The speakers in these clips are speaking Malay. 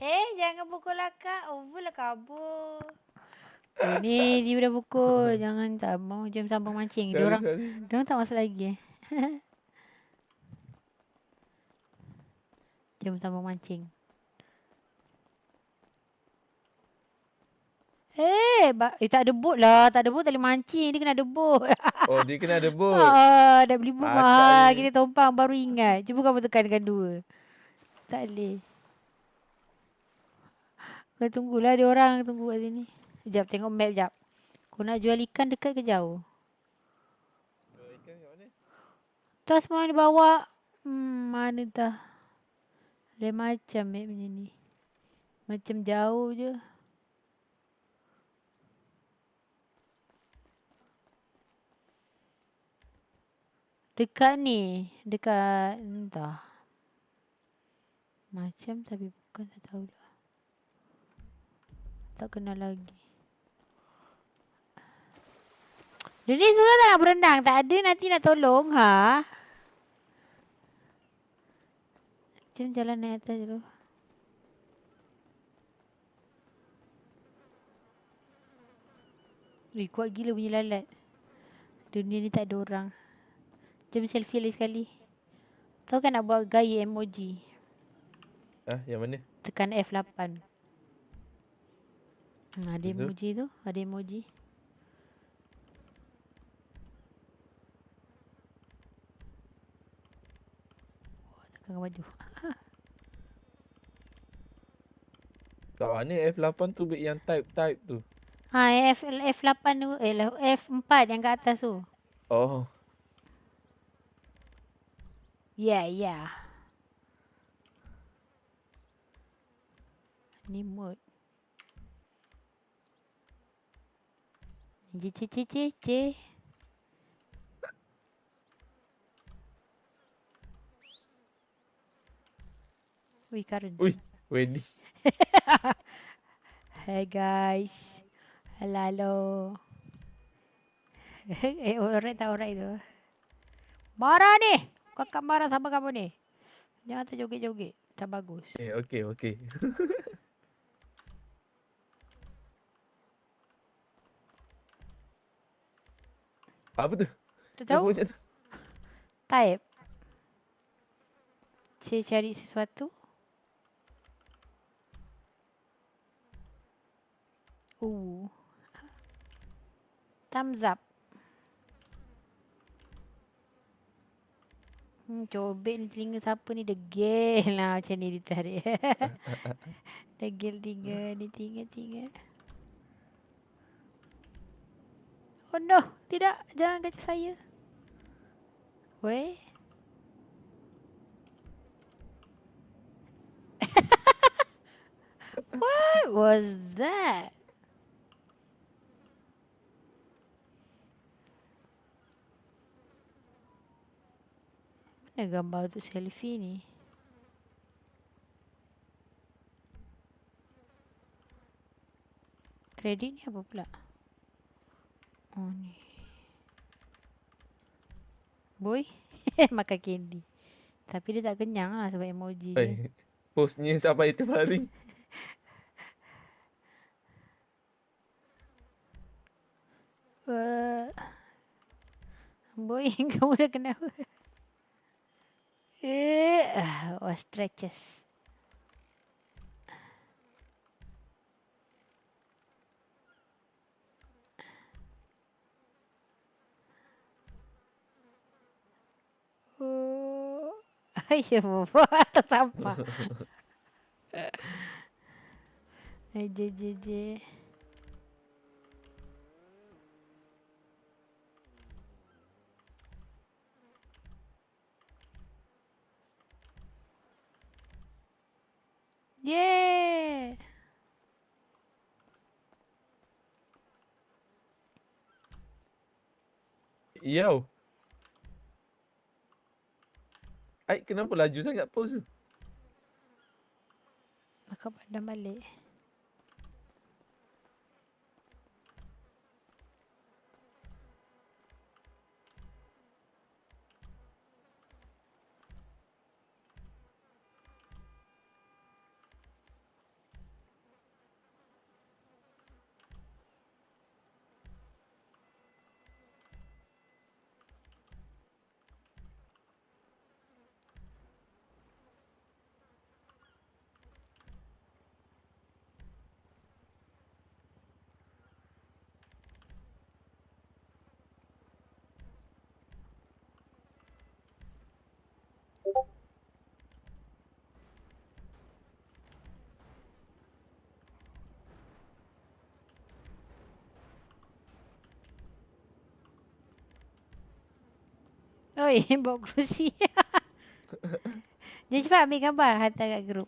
Jangan pukul akak. Over lah kabur. Oh ni dia dah pukul. Jangan tak mau. Jom sambung mancing. Sorry, Diorang sorry. tak masuk lagi Jom sambung mancing. Tak ada boat lah. Tak ada boat tak boleh mancing. Dia kena ada boat. Oh, dia kena ada boat. Dah beli boat Akak mahal. ni. Kita tumpang baru ingat. Cuba kamu tekankan 2. Tak boleh. Kau tunggulah dia orang tunggu kat sini. Sekejap tengok map sekejap. Kau nak jual ikan dekat ke jauh? Ikan kat mana? Tas mana bawa? Mana dah? Lain macam map ni. Macam jauh je. Dekat ni. Dekat entah. Macam tapi bukan, tak tahulah. Tak kenal lagi. Dia ni susah tak nak berenang? Tak ada nanti nak tolong. Macam jalan naik atas dulu. Kuat gila bunyi lalat. Dunia ni tak ada orang. Jom selfie lagi sekali. Tahu kan nak buat gaya emoji? Yang mana? Tekan F8. Ada Lepas tu? emoji tu. Ada emoji. Tekan baju. Kat mana F8 tu yang type tu? F8 tu. F4 yang kat atas tu. Oh. Yeah. Ni mood. C. Ui, current. Ui, Wendy. Hey guys. Hello. Alright tu. Marah ni. Kakak marah sama kamu ni. Jangan terjoget-joget. Tak bagus. Okay. Apa tu? Tak tahu? Macam tu? Type. Cari sesuatu. Thumbs up. Cobek ni telinga siapa ni? Degil lah macam ni ditarik. Degil 3 ni 3. Oh no, tidak. Jangan kacau saya. Weh. What was that? Mana gambar tu selfie ni? Kredit ni apa pula? Oh ni. Boy. Makan candy. Tapi dia tak kenyang lah sebab emoji je. Postnya sampai terbaring. Boy, kamu dah kenapa? Stretches. Ya, atas sampah. Je. Yeah. Yo. Aik kenapa laju sangat post tu? Akak padam balik. Oi, bawa kerusi. Dia cepat ambil gambar, hantar kat grup.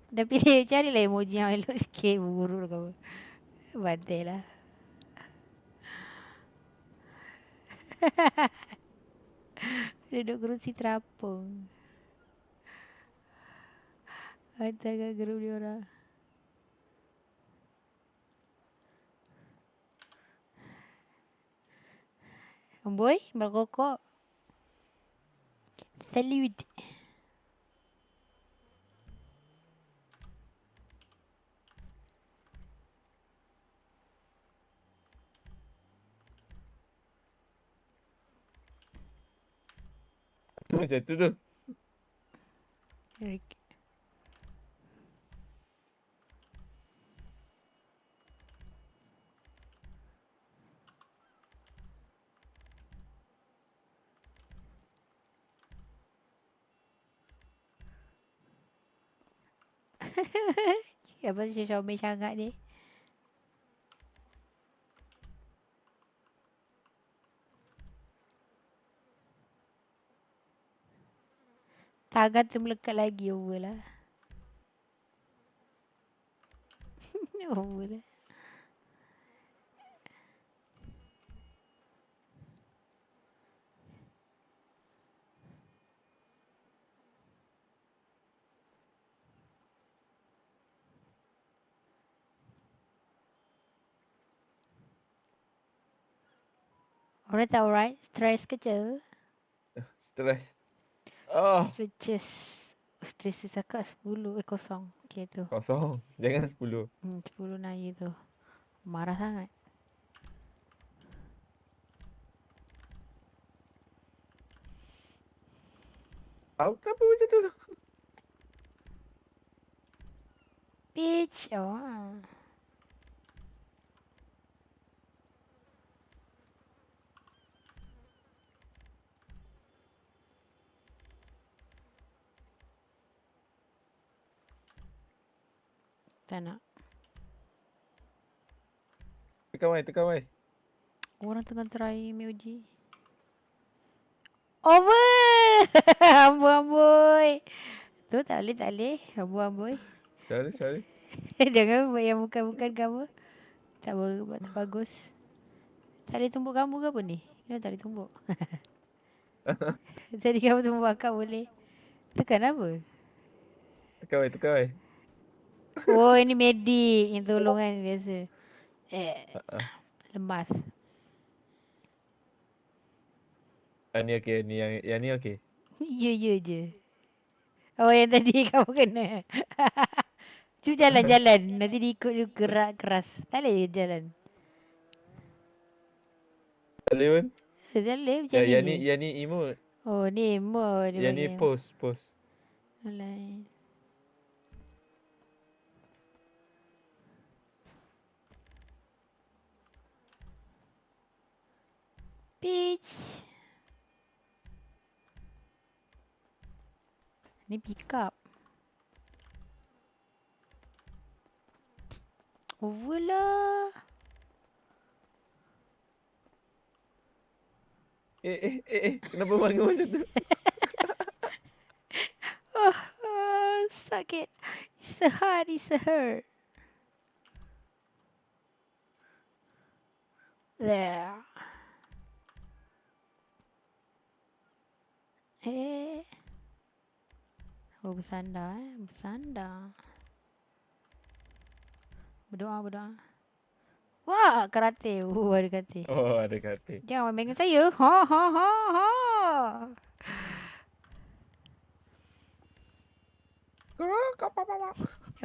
Dah pilih, carilah emoji yang elok sikit. Buruk kau. Bantai lah. Duduk kerusi terapung. Hantar kat grup dia orang. Boy, berkokok. Salute. Macam tu tu. Apa si Xiaomi sangat ni? Tangan tu melekat lagi over lah. Over lah. Orang tahu right? Stress kerja. Stres. Oh, Stretches. Stress cakap 10 kosong. Okay tu. kosong. Jangan 10. 10 naya tu. Marah sangat. Kenapa macam tu? Peach. Oh. Tak nak. Tekan Y. Orang tengah try uji. Over! Amboi. Tu tak boleh. Amboi. Sorry. Jangan buat yang bukan kamu. Tak bagus. Tak boleh tumbuk kamu ke apa ni? Kenapa tak boleh tumbuk? Tadi kamu tumbuk akak boleh. Tekan apa? Tekan Y. Oh, ini medik yang tolong kan biasa. Lemas. Ni okey, yang ni okey. Ya je. Oh, yang tadi kamu kena. Cuba jalan. Nanti diikut gerak keras. Tak boleh jalan. Tak boleh pun. Jalan macam ni je. Yang ni emote. Oh, ni emote dia Yang ni bagi. post. Alright. Peach. Ni pick up. Over lah. Kenapa bangun macam tu? Sakit. It's a hurt. There. Oh, bersandar. Berdoa. Wah, karate. Ada karate. Oh, ada kata. Jangan main dengan saya. Ha.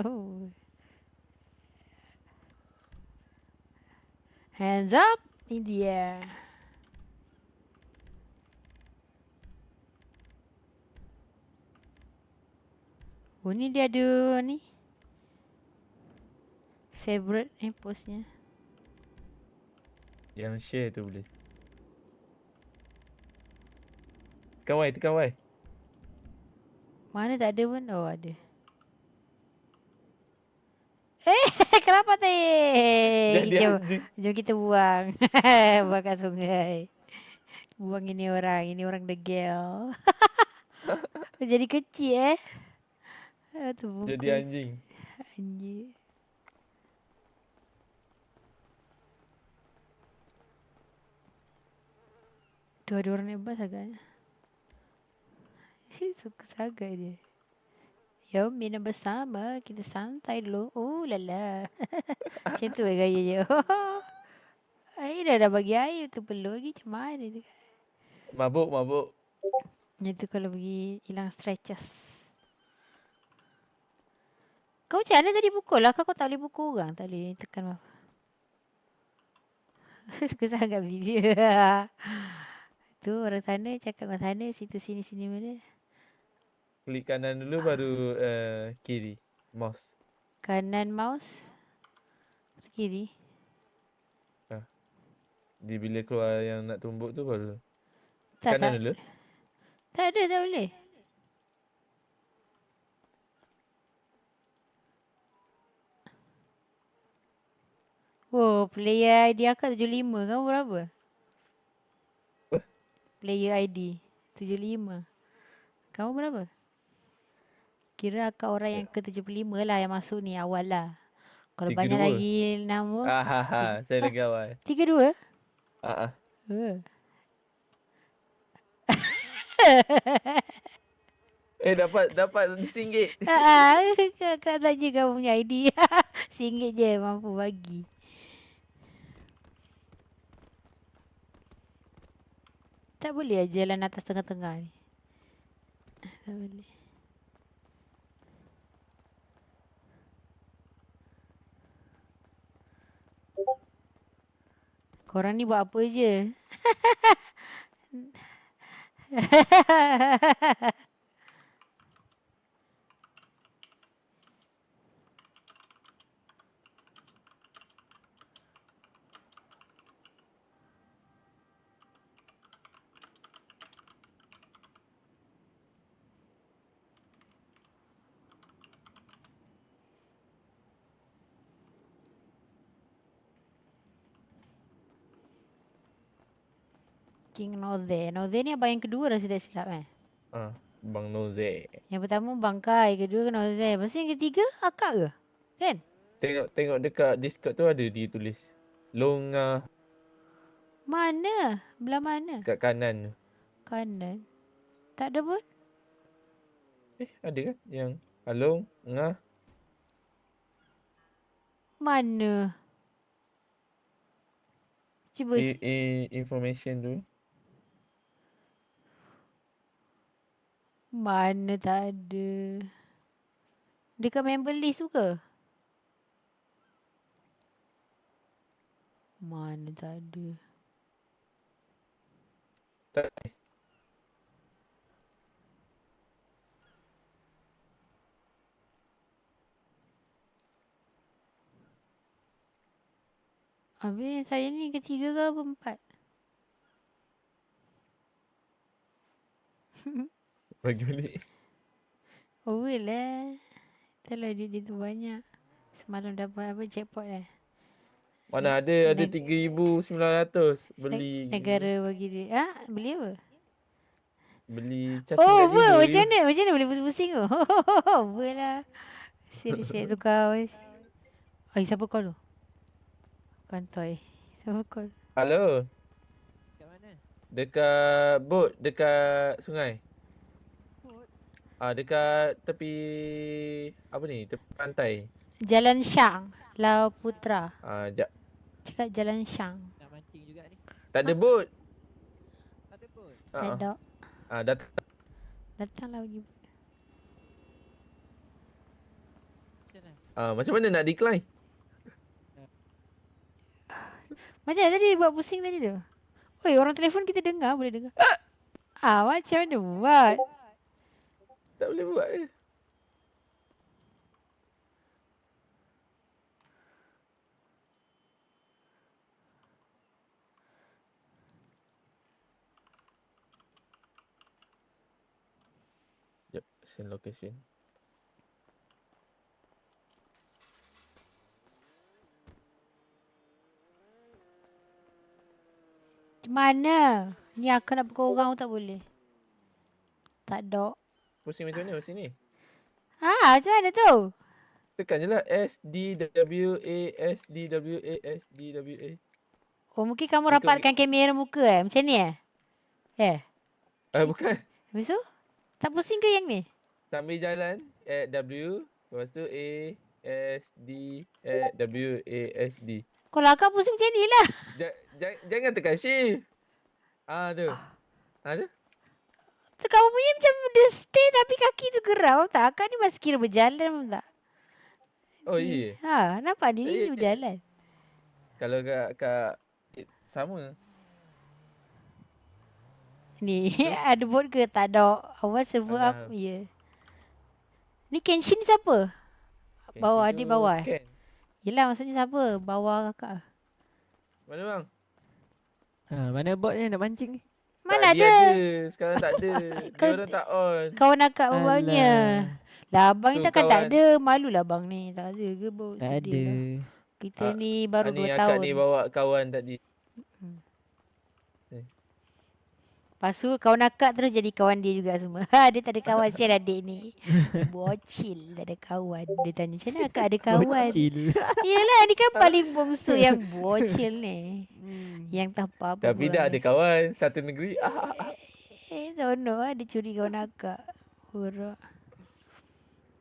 Oh. Hands up in the air. Oh, ni dia ada ni. Favorite postnya. Yang share tu boleh. Tekan Y. Mana tak ada pun? Oh, ada. Kenapa Jadi Jom kita buang. Buang kat sungai. Buang ini orang degil. Jadi kecil Jadi terbungkus. anjing. Anjir. Tu ada orang naik bas agaknya. Suka sangat dia. Jom minum bersama. Kita santai dulu. Oh lala. Macam tu gaya dia. Air dah bagi air tu perlu lagi. Macam mana tu. Mabuk. Itu kalau pergi hilang stretches. Kau macam mana tadi pukul lah? Kau tak boleh pukul orang. Tak boleh tekan apa. Suka sangat bibir. Tu orang sana cakap orang sana. Situ sini mana. Klik kanan dulu baru kiri. Mouse. Kanan mouse. Kiri. Dia bila keluar yang nak tumbuk tu baru. Tak. Kanan dulu. Tak ada, tak boleh. Oh, player ID akak 75. Kamu berapa? Apa? Player ID 75. Kamu berapa? Kira akak orang yang ke-75 lah yang masuk ni awal lah. Kalau banyak 32. lagi nama. Saya lagi awal. 32? Ah. Dapat RM1. Kakak tanya kamu punya ID. RM1 je mampu bagi. Tak boleh jalan atas tengah-tengah ni. Tak boleh. Korang ni buat apa je? King Nose. Nose ni abang yang kedua dah silap eh. Bang Noze. Yang pertama Bangkai, kedua Nose. Lepas tu yang ketiga akak ke? Kan? Tengok dekat Discord tu ada dia tulis. Longah Mana? Belah mana? kat kanan tu. Kanan. Tak ada pun. Ada kan? Yang Along, Ngah. Mana? Cuba. Information tu. Mana tak ada. Dekat member list tu ke? Mana tak ada. Tak. Habis saya ni ketiga ke apa empat? Bagi balik. Oh lah. Itulah dia tu banyak. Semalam dapat apa jackpot Mana ada 3,900 beli. Negara bagi dia. Beli apa? Beli cacing Oh, kat apa? Johor Macam je. mana? Macam mana boleh pusing-pusing tu? Apa lah. Siap tukar. Siapa call tu? Kantoi. Siapa call? Halo. Kat mana? Dekat bot, dekat sungai. Dekat tepi apa ni? Tepi pantai. Jalan Syang. Lau Putra. Jap. Cakap Jalan Syang. Nak mancing juga ni. Tak ada bot. Tak ada pun. Sedap. Datanglah bagi. Macam mana? Macam mana nak decline? Macam mana tadi buat pusing tadi tu? Oi, orang telefon kita dengar. Boleh dengar. Macam mana buat? Tak boleh buat ke? Jap, send location. Mana? Ni aku nak pukul orang pun tak boleh. Tak dok. Pusing macam mana pusing ni? Macam mana tu? Tekan je lah SDWA. Oh, mungkin kamu Ikut- rapatkan kamera muka macam ni Bukan. Habis tu? Tak pusing ke yang ni? Sambil jalan W. Lepas tu WASD. Kalau akak pusing macam ni lah. Jangan tekan shift. Tu. Tu. Tu kamu punya macam dia stay tapi kaki tu gerak tak? Akak ni masih kira berjalan pun tak? Oh iya. Nampak dia ni Eh. berjalan. Kalau kat sama. Ni ada bot ke? Tak ada. Awal server Alah. apa? Ya. Ni Kenshin siapa? Bawah, Kat adik situ bawah. Ken. Yelah maksudnya siapa? Bawah kakak. Mana bang? Mana bot ni nak mancing ni? Mana Tadi ada? Sekarang tak ada. Dia orang tak on. Kawan akak bawahnya. Lah abang ni Tu takkan tak kawan. ada. Malulah abang ni. Tak ada ke bau? Tak Sedih ada. lah. Kita ni baru Ni 2 akak tahun. ni bawa kawan tadi. Lepas tu kawan akak terus jadi kawan dia juga semua. Dia tak ada kawan sial adik ni. Bocil tak ada kawan. Dia tanya macam mana akak ada kawan? Bocil. Yelah ni kan paling bongsu yang bocil ni. Yang tak apa-apa. Tapi dah ada kawan. Satu negeri. Don't know lah. Dia curi kawan akak. Huruk.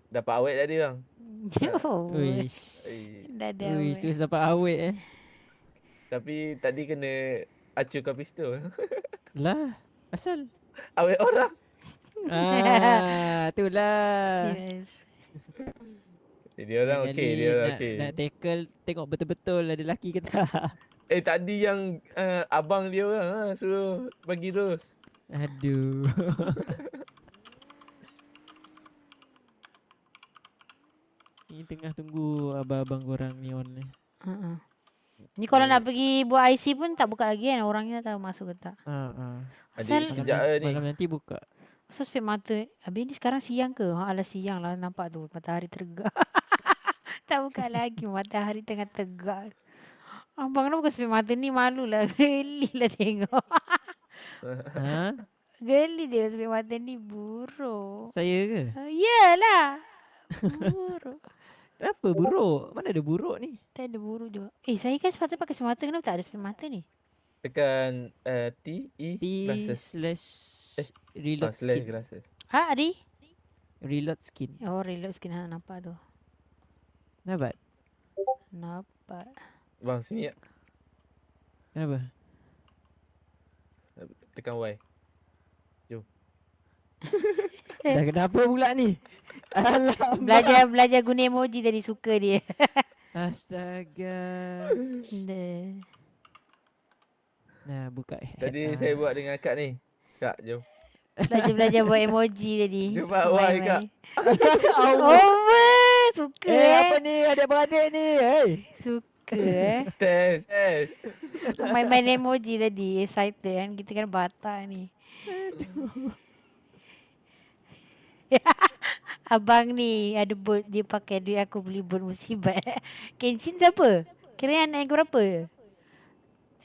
Dapat awet tadi bang. Uish. Dah ada. Uish, terus dapat awet Tapi tadi kena acukan pistol. Lah, asal? Awet orang. Itulah. Yes. Dia orang okey. Dia orang okey. Nak tackle, tengok betul-betul ada lelaki ke tak. Tadi yang abang dia orang suruh bagi rose. Aduh. Ni tengah tunggu abang-abang korang ni on ni. Ni kalau nak pergi buat IC pun tak buka lagi kan. Orangnya tak masuk ke tak. Asal Adik sekejap ni. Malam nanti buka. asal spek mata. Habis ni sekarang siang ke? Alah siang lah nampak tu. Matahari tergak. Tak buka lagi. Matahari tengah tegak. Abang nak buka spek mata ni malu lah. Geli lah tengok. Ha? Geli dia spek mata ni buruk. Saya ke? Yalah. Buruk. Kenapa buruk? Mana ada buruk ni? Tak ada buruk juga. Saya kan sepatutnya pakai spek mata. Kenapa tak ada spek mata ni? Tekan T glasses. T// reload Slash skin. glasses. Ari? Reload skin. Oh, reload skin. Nampak tu. Nampak? Bang sini. Kenapa? Tekan Y. Dah kenapa pula ni? Alamak. Belajar guna emoji tadi. Suka dia. Astaga. Nah, buka head. Tadi saya buat dengan Kak ni. Kak, jom. Belajar buat emoji tadi. Dia buat Y, Kak. Over. Suka Apa ni adik-beradik ni? Suka Test. Main-main emoji tadi. Excited kan. Kita kan batak ni. Abang ni ada bot. Dia pakai duit aku beli bot musibat. Kenshin siapa? Kira anak yang berapa?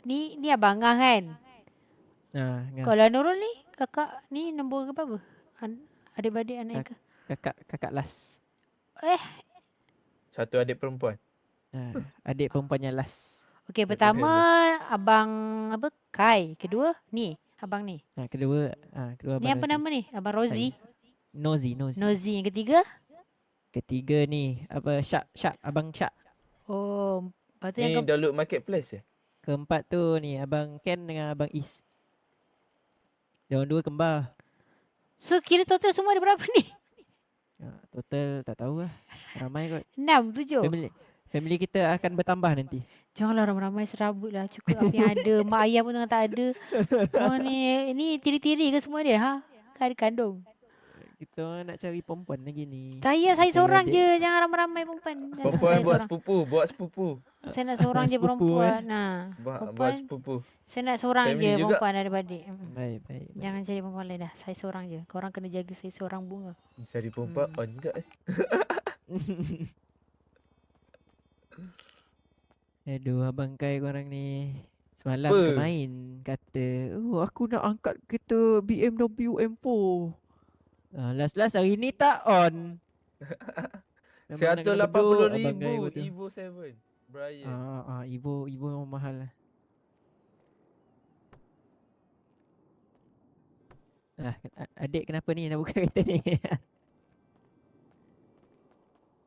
Ni abang Angah kan? Ngah. Kalau Nurul ni kakak ni nombor ke apa? Adik-beradik anak ke? Kakak last. Satu adik perempuan. Adik perempuannya last. Okey, pertama abang apa? Kai. Kedua ni abang ni. Kedua Ni apa nama ni? Abang Rozi. Nozi. Nozi. Yang ketiga? Ketiga ni apa? Syak, abang Syak. Oh, lepas tu Ni yang download marketplace Keempat tu ni abang Ken dengan abang Is. Diorang dua kembar. So kira total semua ada berapa ni? Total tak tahu lah. Ramai kot. 6, 7. Family kita akan bertambah nanti. Janganlah ramai-ramai serabut lah. Cukup apa yang ada. Mak ayah pun tengah tak ada. Oh ni tiri-tiri ke semua dia? Kan ada kandung. Kita nak cari perempuan lagi ni. Saya seorang je. Jangan ramai-ramai perempuan. Perempuan Saya buat seorang. sepupu. Saya nak seorang je Sepupu, perempuan. Buat Perempuan. sepupu. Saya nak seorang Family je juga. perempuan adik-beradik. Baik. Jangan cari perempuan lain dah. Saya seorang je. Korang kena jaga saya seorang bunga. Cari perempuan on juga Aduh, abang Kai korang ni. Semalam ke Apa? main kata, "Oh, aku nak angkat kereta BMW M4." Last hari ni tak on. Memang nak kena beduk abang guy 180,000 tu. Evo 7 Brian. Ibu memang mahal lah. Adik kenapa ni nak buka kereta ni?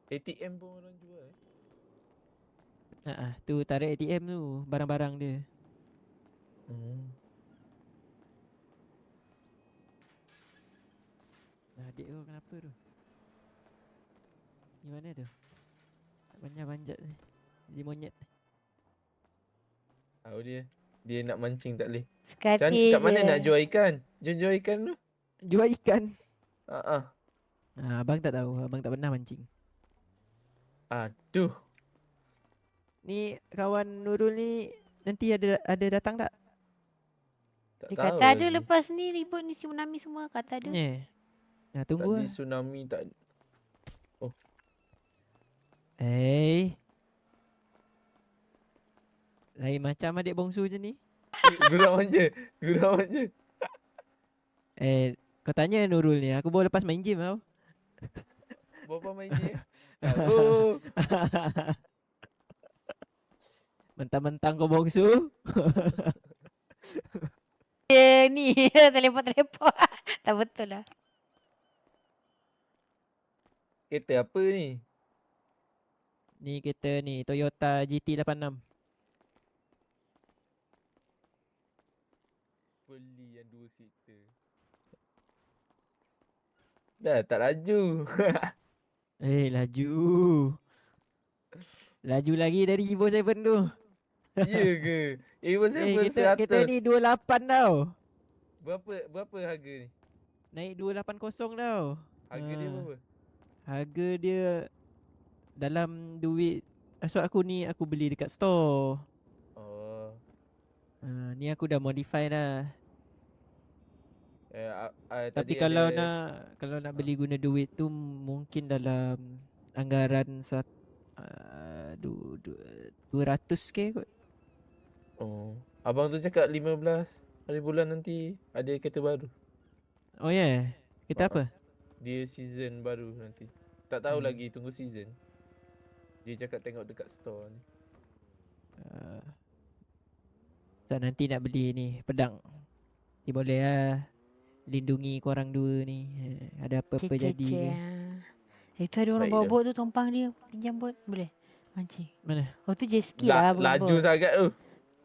ATM pun orang jual. Tu tarik ATM tu, barang-barang dia. Adik kau kenapa tu? Ni mana tu? Banyak-banjat ni. Jadi monyet. Tahu dia. Dia nak mancing tak boleh. Sekati Kat mana je. nak jual ikan? Jual ikan tu. Jual ikan. Abang tak tahu, abang tak pernah mancing. Aduh. Ni kawan Nurul ni nanti ada datang tak? Tak Dia tahu kata ada lagi. lepas ni ribut ni tsunami semua kata ada. Tunggu Tadi lah. tsunami tak. Lain macam adik bongsu je ni. Gurau je. Kau tanya Nurul ni, aku baru lepas main game tau. Berapa main je? Jago. Mentang-mentang kau bongsu. Ni telepon. Tak betul lah. Kereta apa ni? Ni kereta ni Toyota GT86. Beli yang 2 seater. Dah tak laju. Laju. Laju lagi dari Evo 7 tu. Ya ke? Evo 7 Kereta 100. ni 28 tau. Berapa harga ni? Naik 280 tau. Harga dia berapa? Harga dia dalam duit asal aku ni aku beli dekat store. Ni aku dah modify dah. Tapi Tadi kalau ada nak beli guna duit tu mungkin dalam anggaran 200k kot. Abang tu cakap 15 hari bulan nanti ada kereta baru. Oh yeah. Kereta apa? Dia season baru nanti. Tak tahu lagi, tunggu season. Dia cakap tengok dekat store ni. Nanti nak beli ni pedang. Boleh lah lindungi korang dua ni. Ada apa-apa jadi ke. Itu ada orang Baik bawa bot tu tumpang dia. Pinjam bot. Boleh? Mancing. Mana? Oh tu jet ski lah bukan Laju bot. sangat tu.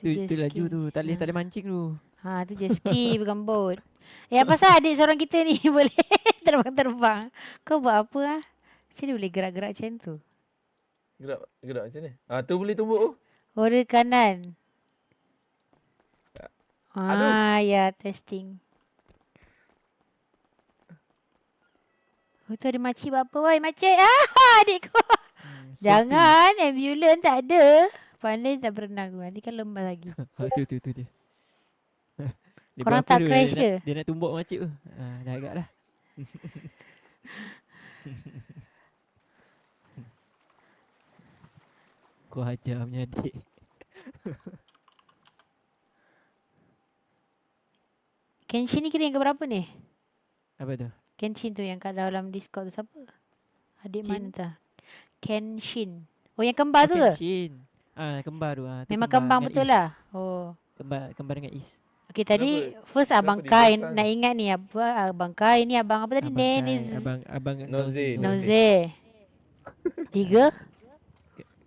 Tu laju tu. Tak boleh mancing tu. Tu jet ski bukan bot. Apa pasal adik seorang kita ni boleh terbang-terbang. Kau buat apa ah? Macam dia boleh gerak-gerak macam tu? Gerak macam ni. Tu boleh tumbuk tu. Orang kanan. Aduh. Ya testing. Tu ada makcik buat apa? Woi makcik. Adik kau. Jangan. Ambulans tak ada. Pandai tak berenang tu. Nanti kan lembas lagi. Tu dia. Dia Korang berapa tak tu? crash ke? Dia nak tumbuk makcik tu. Dah agak dah. Kau ajar punya adik. Kenshin ni kira yang keberapa ni? Apa tu? Kenshin tu yang kat dalam Discord tu siapa? Adik Chin? mana tu? Kenshin. Oh yang kembar tu ke? Kenshin. Kembar tu. Memang kembar betul Is. lah. Oh. Kembar dengan Is. Okay tadi first Kenapa Abang dia Kai basah nak ni? ingat ni Abang Kai ni abang apa tadi? Abang Kai. Neniz. Abang Noze. Noze. 3.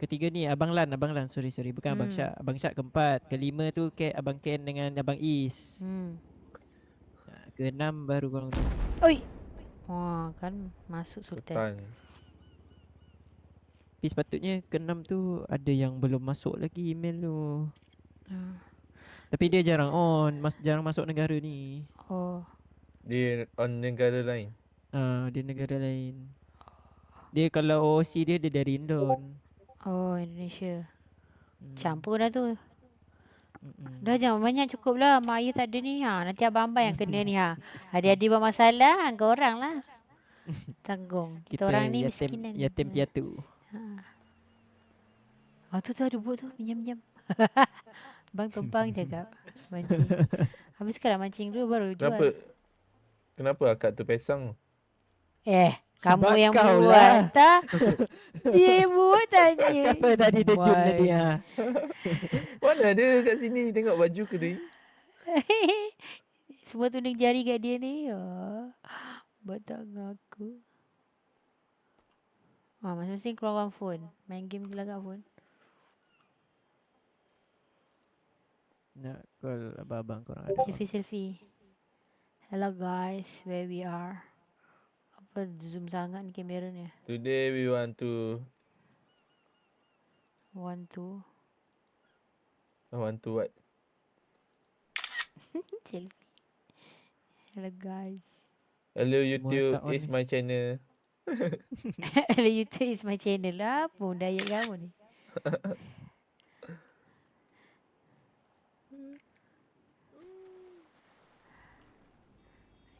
Ketiga ni Abang Lan. Sorry. Bukan Abang Syak. Abang Syak keempat. Kelima tu Abang Ken dengan Abang Is. Keenam baru korang tu. Oi. Wah kan masuk Sultan. Tapi sepatutnya keenam tu ada yang belum masuk lagi email tu. Tapi dia jarang jarang masuk negara ni. Oh. Dia on negara lain. Dia negara lain. Dia kalau OOC dia dari Indon. Oh Indonesia. Campur dah tu. Dah jangan banyak cukup lah. Mak ayah tak ada ni. Nanti abang-abang yang kena ni. Adik-adik buat masalah. Kau orang lah. Tanggung. Kita orang ni miskinan. Yatim piatu. Tu ada bot tu. Pinjam. Bang tumpang cakap. Mancing. Habiskanlah mancing dulu baru Kenapa? jual. Kenapa akak tu pesang? Kamu Sebab yang kau buat. lah. Tak? Dia yang buat tanya. Siapa tadi terjun tadi Mai. ha? Mana ada kat sini tengok baju kering. Semua tuding jari kat dia ni. Buat tak ngaku. Masing-masing keluarkan phone. Main game je lah kat phone. Nak call abang-abang korang ada. Selfie. Hello guys, where we are. Apa zoom sangat ni kamera ni. Today we want to 1, 2. what? Selfie. Hello guys. Hello Semua YouTube, tak on it's ni. my channel. Hello YouTube is my channel lah. Apa diet kamu ni?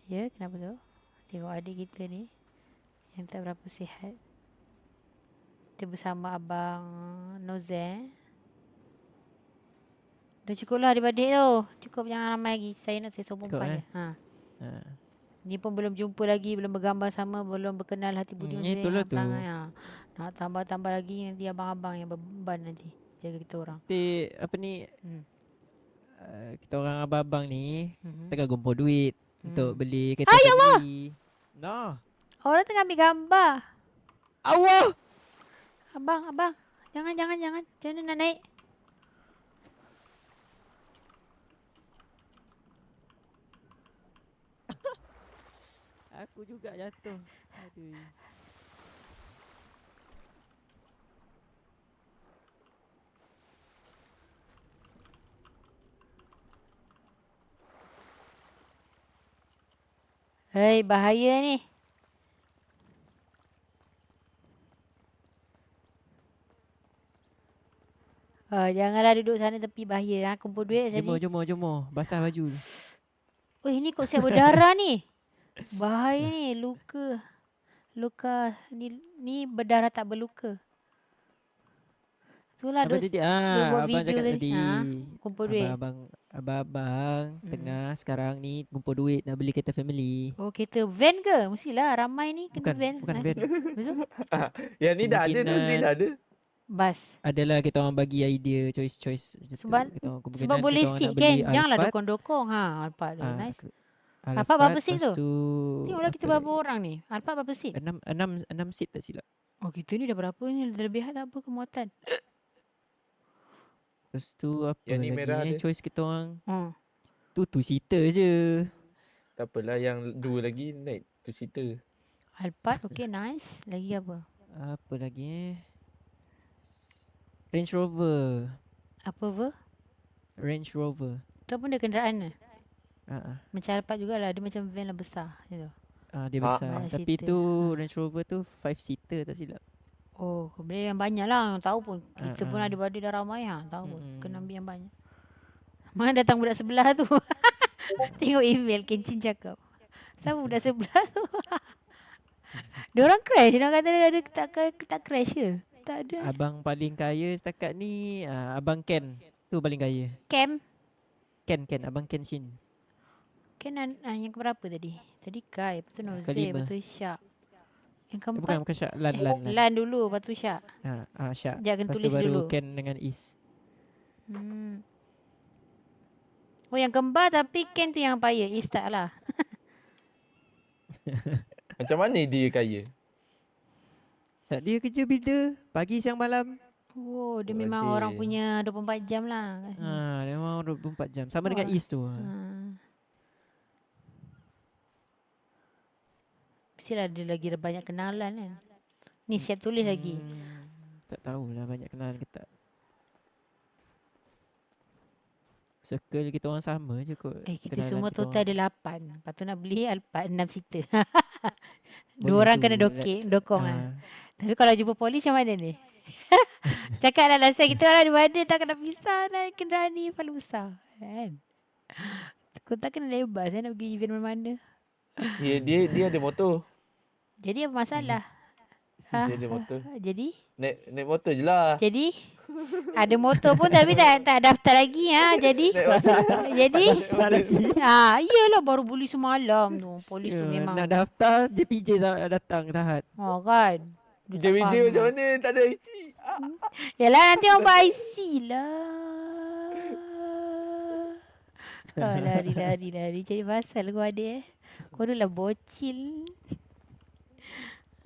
Ya, kenapa tu? Tengok adik kita ni yang tak berapa sihat. Kita bersama abang Noze. Dah cukup lah adik-adik tu. Cukup, jangan ramai lagi. Saya nak saya seorang Cukup, perempuan je. Ha. Ni pun belum jumpa lagi, belum bergambar sama, belum berkenal hati budi manusia itulah yang tu. perangai. Nak tambah-tambah lagi nanti abang-abang yang beban nanti jaga kita orang. Nanti apa ni kita orang abang-abang ni Mhm. tengah kumpul duit untuk Hmm. beli kereta family. Nah. Orang tengah ambil gambar. Allah. Abang. Jangan. Macam mana nak naik? Aku juga jatuh. Aduh. Hei, bahaya ni. Janganlah duduk sana tepi, bahaya. Kumpul duit tadi. Jemur. Basah baju. Ini kok siap berdarah ni. Bahaya ni, luka. Ni berdarah tak berluka. Itulah Apa duk tadi? buat Abang video cakap tadi. tadi. Kumpul duit. Abang tengah sekarang ni kumpul duit nak beli kereta family. Oh, kereta van ke? Mestilah ramai ni kena van. Bukan van. Betul? Yang ni dah ada tu, Kemungkinan- Zin dah ada. Bas. Adalah kita orang bagi idea choice macam tu. Sebab- Kita orang kemungkinan Sebab boleh kita orang seat nak kan? beli Janganlah Alphard. dokong-dokong. Alphard tu. Nice. Alphard Alphard berapa seat lepas tu? Tengoklah kita apa berapa lagi? orang ni. Alphard berapa seat? 6 seat tak silap. Oh, kita ni dah berapa ni? Lebih tak apa kemuatan. Lepas tu apa Yang ni lagi merah ada. choice kita orang. Tu 2 seater je. Tak apalah, yang dua lagi naik tu seater. Alphard, okay, nice. Lagi apa? Apa lagi Range Rover. Apa apa? Range Rover. Tu pun dia kenderaan ke? Ah, Macam Alphard jugalah. Dia macam van lah besar. Gitu. dia besar. banyak Tapi seater. tu Range Rover tu 5 seater tak silap. Oh, beli yang banyak lah. Tahu pun. Kita pun Ah. ada dah ramai. Tahu pun. Mm-mm. Kena ambil yang banyak. Mana datang budak sebelah tu? Tengok email Kencin cakap. Siapa budak sebelah tu? Diorang crash. Diorang kata dia ada tak crash ke? Tak ada. Abang paling kaya setakat ni Abang Ken. Tu paling kaya. Cam. Ken Abang Ken Shin. Kan yang keberapa tadi? Tadi Kai. Lepas tu Noze. Kelima. Lepas tu Syak. Yang Bukan keempat. Syak. Lan. Lan dulu. Lepas tu Syak. Syak. Sekejap kena Lepas tu tulis baru dulu. Ken dengan Is. Oh, yang kembar tapi Ken tu yang payah. Is tak lah. Macam mana dia kaya? Sebab dia kerja builder pagi siang malam. Oh, dia Oh, memang okey. orang punya 24 jam lah. Dia memang 24 jam. Sama dengan Wah. Is tu. Mestilah dia lagi ada banyak kenalan kan. Ni siap tulis lagi. Tak tahulah banyak kenalan ke tak. Circle kita orang sama je kot. Kita kenalan semua kita total orang. ada 8. Lepas tu nak beli Alphard 6 seater. Boleh 2 orang tu, kena dokong lah. Ah, Tapi kalau jumpa polis macam mana ni? Cakap lah last time kita orang ada mana tak kena pisah naik kenderaan ni paling besar. Kan? Kau tak kena lebar saya nak pergi event mana-mana. Dia ada motor. Jadi apa masalah? Dia ada motor. Jadi? Naik motor je lah. Jadi? Ada motor pun tapi tak daftar lagi ha. Jadi Naik order. jadi Tak lagi. iyalah baru beli semalam tu. Polis tu Ya, memang. nak daftar JPJ datang tahat. Kan. Dia tak JBJ faham. macam mana? Tak ada IC. Yalah nanti orang buat IC lah. Lari cari pasal kau ada Kau adalah bocil.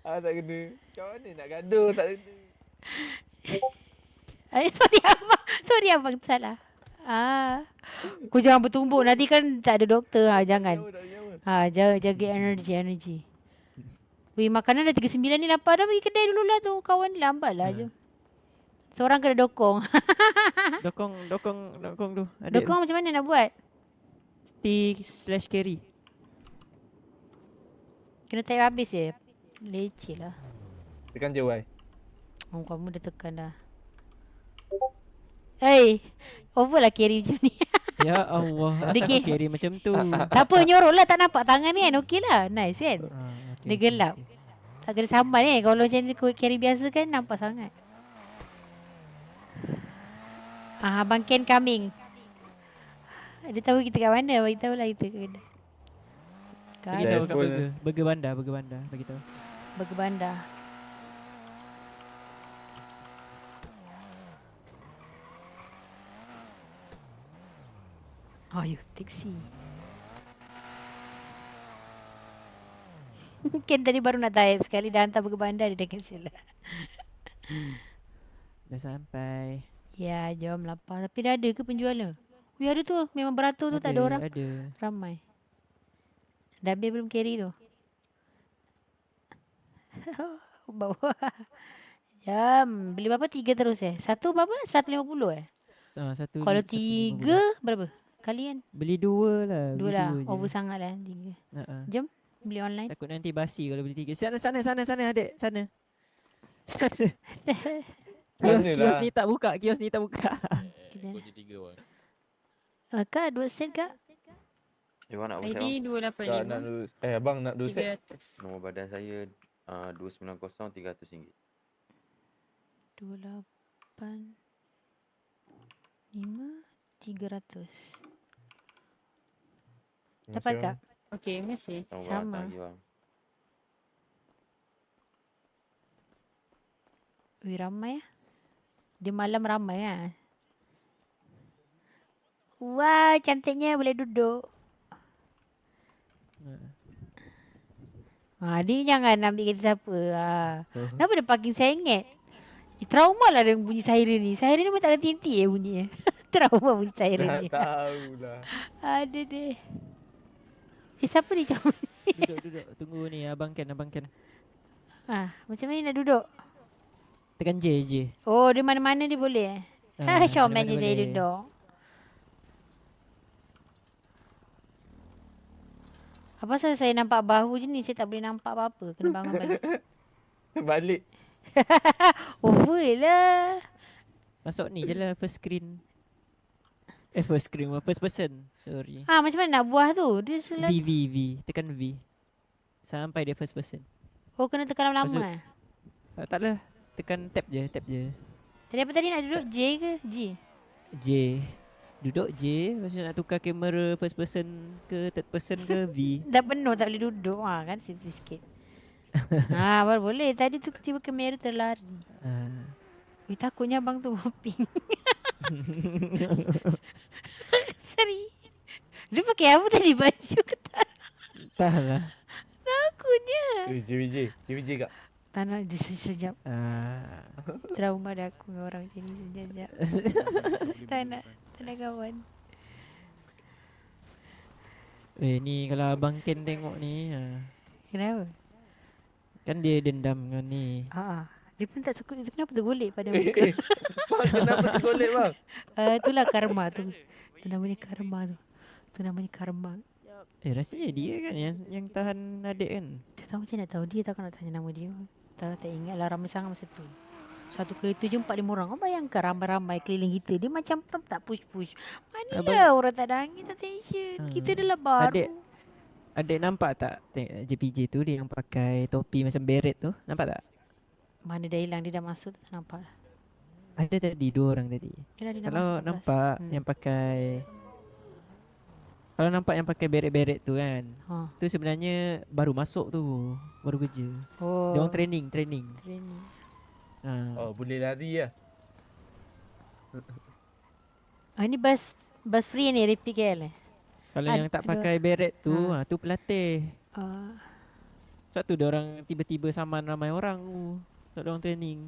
Tak kena. Macam mana nak gaduh tak kena. Sorry abang salah. Kau jangan bertumbuk nanti kan tak ada doktor jangan. Tak nyawa. Jaga energi. Weh makanan dah 39 ni lapar dah pergi kedai dulu lah tu. Kawan ni lambat lah je. Seorang kena dokong. Dokong tu. Dokong macam mana nak buat? T/carry. Kena type habis je. Leceh lah. Tekan je Y. Kamu dah tekan dah. Hey, over lah carry macam ni. Ya Allah. Dia Asal kau carry macam tu. Tak apa, nyorok lah. Tak nampak tangan ni kan. Okey lah. Nice kan? Okay, Dia gelap. Tak kena sambar ni. Kalau macam ni carry biasa kan nampak sangat. Abang Ken coming. Dia tahu kita kat mana. Bagi tahu lah kita ke kedai. Bagi tahu kat burger bandar bagi tahu. Burger bandar. Ayuh, teksi. Ken tadi baru nak type sekali dah hantar burger bandar dia dah cancel lah. Dah sampai. Ya, jom lapar. Tapi dah ada ke penjualnya? Wih ada tu. Memang beratur tu tak ada orang. Ada. Ramai. Dah habis belum carry tu? Bawa. Jam. Beli berapa? 3 terus Satu berapa? 150 Satu. Kalau 150. 3 berapa? Kalian? Beli 2 lah. 2 lah. je. Over sangat lah 3. Jom. Beli online. Takut nanti basi kalau beli 3. Sana adik. Sana. Kios ni tak buka. Kau je 3 bang. Kak 2 set kak? Nak WhatsApp ID Tak nak 285 dulu. Abang nak dulu set. 300. nombor badan saya 290 RM300. 28 5 300. Dapat kak? Okey, masih. Nombor Sama. hantar lagi bang. Wih ramai Dia malam ramai Wah cantiknya boleh duduk. Dia jangan ambil kereta siapa. Kenapa dia parking sengit? Trauma lah dengan bunyi siren ni. Siren ni pun tak henti-henti bunyinya. Trauma bunyi siren ni. Tak tahulah. Ada deh. Siapa ni macam ni? Duduk. Tunggu ni Abang Ken. Macam mana nak duduk? Tekan J. Oh, dia mana-mana dia boleh showman je mana-mana saya boleh. duduk. Apa pasal saya nampak bahu je ni, saya tak boleh nampak apa-apa. Kena bangun balik. Balik. Over lah. Masuk ni je lah first screen. First person. Sorry. Macam mana nak buah tu? Dia selalu... V. Tekan V. Sampai dia first person. Oh, kena tekan lama-lama Maksud- Taklah. Tekan tab je. Tadi apa tadi nak duduk? J ke? G? J. Duduk J. Lepas tu nak tukar kamera first person ke third person ke V. Dah penuh tak boleh duduk. Kan simple sikit. Baru boleh. Tadi tu tiba kamera terlari. Takutnya abang tu hopping. Sorry. Dia pakai apa tadi? Baju ke tak? Entahlah. Takutnya. JBJ kak. Tak nak dia sejap. Trauma dah aku dengan orang macam ni sejap. Tak nak kawan. Ni kalau Abang Ken tengok ni. Kenapa? Kan dia dendam dengan ni. Dia pun tak suka. Kenapa tergolek pada muka? Bang kenapa tergolek bang? Itulah karma tu. Tu namanya karma. Rasanya dia kan yang tahan adik kan. Tak tahu macam nak tahu dia. Takkan nak tanya nama dia. Tak ingat lah ramai sangat masa tu. Satu kereta je 4-5 orang. Kau bayangkan ramai-ramai keliling kita. Dia macam tak push-push. Manalah orang tak ada angin, tak tension. Kita adalah baru. Adik nampak tak JPJ tu dia yang pakai topi macam beret tu? Nampak tak? Mana dah hilang, dia dah masuk tak nampak lah. Ada tadi 2 orang tadi. Yalah, dia dah Kalau masuk 14. nampak yang pakai Kalau nampak yang pakai beret-beret tu kan, Ha. tu sebenarnya baru masuk tu, baru kerja. Oh. Dia orang training. Training. Ha. Oh, boleh lari lah. Ini bus free ni RPKL Kalau yang tak pakai beret tu, tu pelatih. Sebab tu dia orang tiba-tiba saman ramai orang tu. Sebab dia orang training.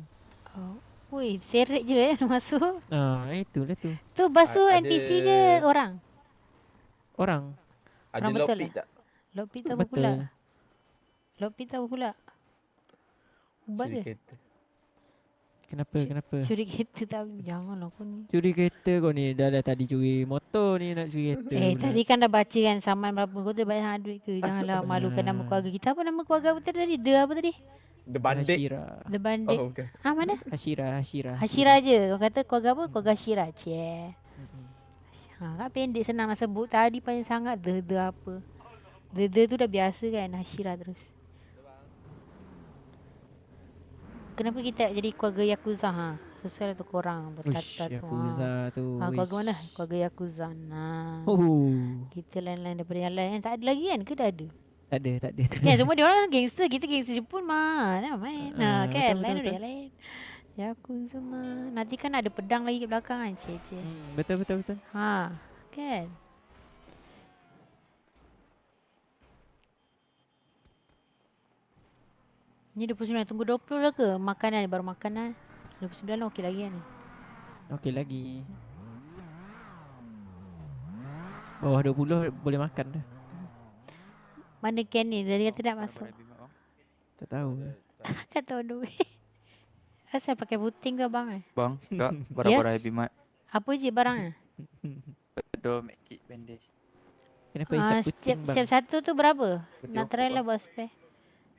Woi, seret je lah masuk. Itulah tu. Tu bus tu Ada- NPC ke orang? Orang. Ada Orang betul lockpick tak? Lockpick tahu pula. Betul. Lockpick tahu pula. Ubat Curi dia. kereta. Kenapa? Curi kereta tak. Janganlah kau ni. Curi kereta kau ni. Dah tadi curi motor ni nak curi kereta. pula. Tadi kan dah baca kan saman berapa. Kau tu banyak sangat duit ke? Janganlah malukan nama keluarga kita. Apa nama keluarga betul tadi? Dia apa tadi? The Bandit. Hashira. The Bandit. Oh, bukan. Mana? Hashira. Hashira je. Kau kata keluarga apa? Keluarga Hashira. Cik. Kan pendek senang nak sebut. Tadi panjang sangat. The apa. The tu dah biasa kan. Hashira terus. Kenapa kita tak jadi keluarga Yakuza? Sesuai lah tu korang Uish, berkata tu. Yakuza tu. Keluarga uish. mana? Keluarga Yakuza. Nah. Oh. Kita lain-lain daripada yang lain. Tak ada lagi kan? Ke dah ada? Tak ada. Kan semua dia orang gangster. Kita gangster Jepun mah. Nah, main. Kan? Lain ada yang lain. Yakuza mah. Nanti kan ada pedang lagi kat belakang kan. Cik. Betul. Kan? Ni 29. Tunggu 20 lah ke? Makanan baru makanan. 29 okey lagi kan ni. Okey lagi. Bawah 20 boleh makan dah. Mana Ken ni? Dia kata nak masuk. Tak tahu. Kan tahu duit. Asal pakai puting ke bang? Bang, kak, barang-barang Happy Mart. Apa je barangnya? Betul, make kit bandage. Kenapa isap Setiap kucing bang? satu tu berapa? Betul Nak try lah buat spare.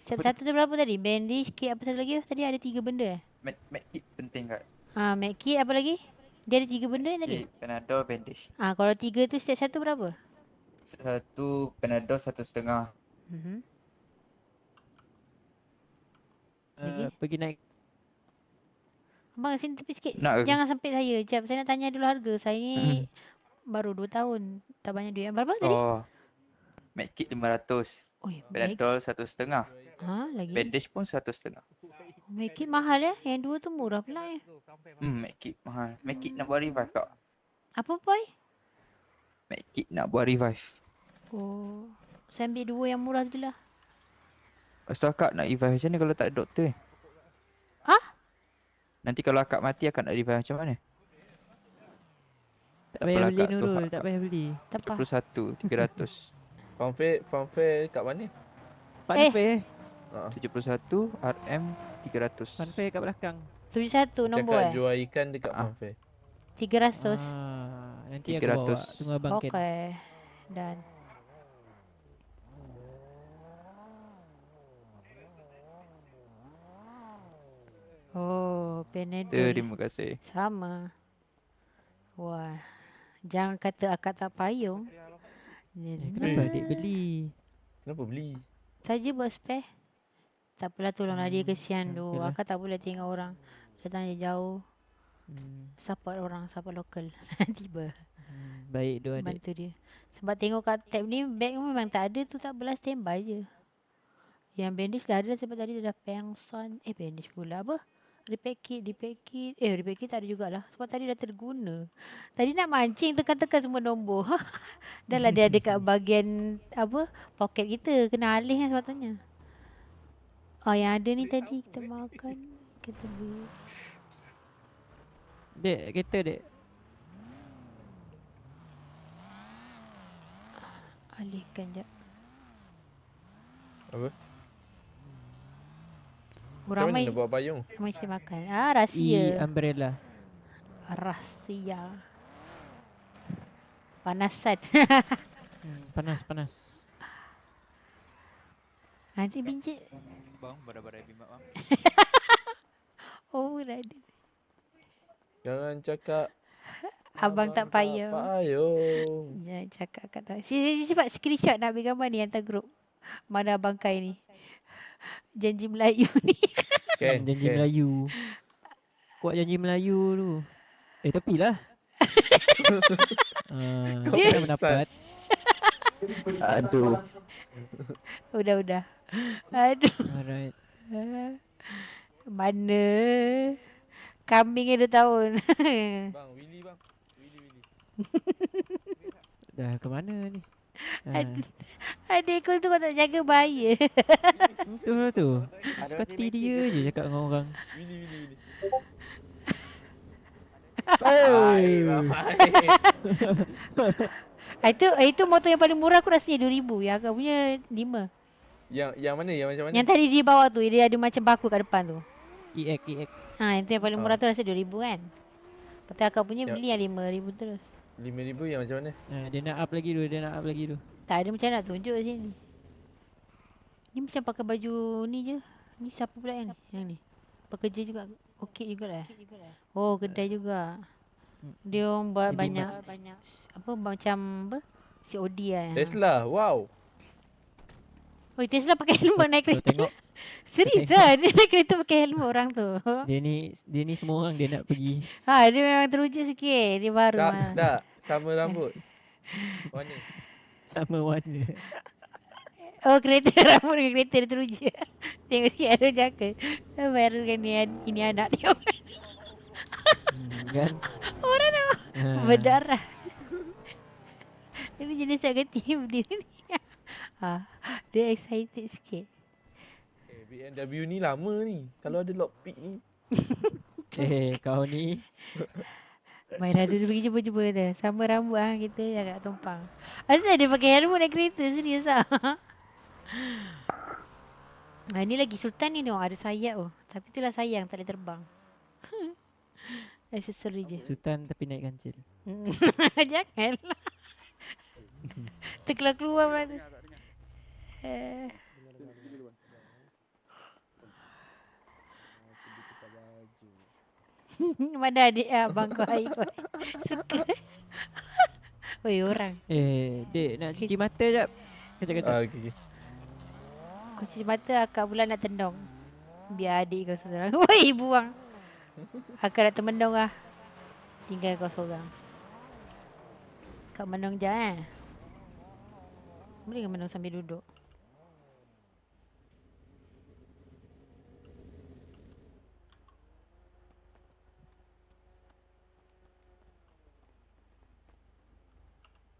Setiap satu tu berapa tadi? Bandage, kit apa satu lagi? Tadi ada 3 benda Make kit penting kak. med kit apa lagi? Dia ada 3 benda yang tadi? Kit, Panadol, bandage. Kalau 3 tu setiap satu berapa? Satu Panadol 1.5. Lagi? Pergi naik. Abang sini tepi sikit. Nak ke? Jangan sempit saya. Jap, saya nak tanya dulu harga. Saya ni baru 2 tahun. Tak banyak duit. Berapa tadi? Oh, make kit 500. Oi, Panadol 1.5. lagi. Bandage pun 1.5. Make kit mahal ya. Yang 2 tu murah pula ya. Make kit mahal. Make kit nak buat revive kak. Apa boy? Make kit nak buat revive. Oh, saya ambil 2 yang murah tu lah. Lepas tu akak nak revive macam mana kalau tak ada doktor? Nanti kalau akak mati akak nak revive macam mana? Tak Tak payah apalah, beli Kak, tu Nurul. hak Tak Kak. payah beli. Tak apa. 71, 300. Funfair kat mana? Funfair. 71 RM 300. Funfair kat belakang. 71 nombor Cakap jual ikan dekat Ah. Funfair. 300. Nanti aku bawa. 300. Tunggu abang Ken. Okey. Dan oh, Panadol. Terima kasih. Sama. Wah. Jangan kata akak tak payung. Kenapa adik beli? Kenapa beli? Saja buat spare. Tak apalah tolonglah dia kesian tu. okeylah. Akak tak boleh tengok orang datang dari jauh. Support orang, support lokal. Tiba. Baik tu adik. Bantu dia. Sebab tengok kat tab ni bag memang tak ada tu, tak belas standby je. Yang bandage dah ada sebab tadi dah pengsan. Bandage pula apa? Repair kit. Repair kit tak ada jugalah. Sebab tadi dah terguna. Tadi nak mancing tekan-tekan semua nombor. Dah lah dia ada kat bahagian apa? Poket kita. Kena alih kan sepatutnya. Yang ada ni tadi kita makan. Kita beli. Dek, kereta dek. Alihkan jap. Apa? Orang Macam mana ramai nak buat payung? ramai cari makan. Rahsia. Umbrella. Rahsia. Panasan. Panas. Nanti bincit. Bang, barang-barang Happy Mart bang. Oh, dah ada. Jangan cakap Abang tak payung. payung. Jangan cakap kat tak. Sini cepat screenshot nak ambil gambar ni hantar grup. Mana abang Kai ni. Janji Melayu ni. Ken, Janji Ken. Melayu. kuat janji Melayu tu. Tapi lah. Kau Kita dah perasan. mendapat. Aduh. Udah. Aduh. Alright. Mana? Kambing 2 tahun. Bang, Willy bang. Willy. Dah ke mana ni? Aduh. Adik kau tu kau tak jaga bahaya. Betul lah tu. Suka hati dia je cakap dengan orang. Willy. Hey. Itu motor yang paling murah aku rasanya 2,000. Yang agak punya 5. Yang mana? Yang macam mana? Yang tadi di bawah tu dia ada macam baku kat depan tu. EX. Itu yang paling murah tu rasa 2,000 kan. Lepas tu akak punya Ya. beli yang 5,000 terus. 5,000 yang macam mana? Dia nak up lagi tu. Tak ada macam nak tunjuk kat sini. Ni macam pakai baju ni je. Ni siapa pula yang ni? Yang ni. Pekerja juga. Okey jugalah. Oh, kedai juga. Dia orang buat Jadi banyak apa macam apa? COD lah. Tesla. Wow. Oh, Tesla pakai helmet naik Kau kereta. tengok Serius lah. Dia naik kereta pakai helmet orang tu. dia ni semua orang dia nak pergi. Dia memang teruja sikit. Dia baru. Tak, sama rambut. Warna. Sama warna. Oh, kereta rambut dengan kereta dia teruja. Tengok sikit ada cakap. Viral kan ini anak tengok. Kan? Orang nak berdarah. Ini jenis tak kerti berdiri ni. Dia excited sikit. BMW ni lama ni. Kalau ada lockpick ni. Kau ni. Mairah tu pergi jumpa-jumpa dia. Sama rambut kita agak tumpang. Asal dia pakai helmet naik kereta? Serius lah. Ni lagi Sultan ni tengok ada sayap tu. Tapi itulah sayang tak boleh terbang. Aksesori je. Sultan tapi naik kancil. Janganlah. Terkeluar pula tu. Mana adik abang kau air kau suka. Oi orang. Dek nak cuci mata jap. Kejap. Okay. Kau cuci mata akak pula nak tendong. Biar adik kau seorang. Woi buang. Akak nak temendong lah. Tinggal kau seorang. Kak menong je Boleh ke menong sambil duduk?